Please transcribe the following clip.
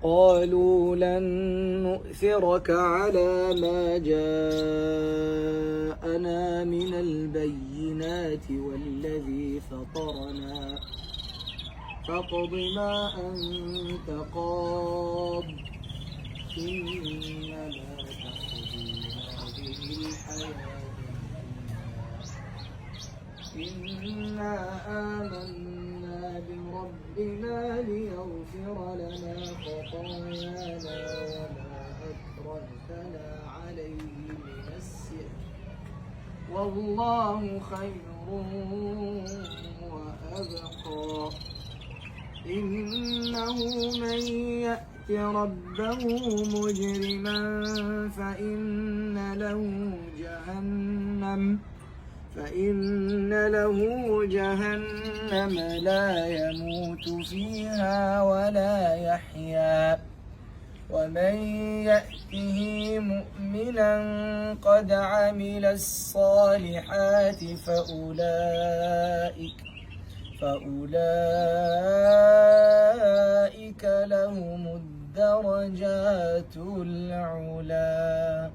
قالوا لن نؤثرك على ما جاءنا من البينات والذي فطرنا فاقض ما أنت قاض إنما تقضي هذه الحياة إنا آمنا بربنا ليغفر لنا خطايانا وما أكرهتنا عليه من السحر والله خير وأبقى إنه من يأت ربه مجرما فإن له جهنم لا يموت فيها ولا يحيا ومن يأته مؤمنا قد عمل الصالحات فأولئك لهم الدرجات العلا.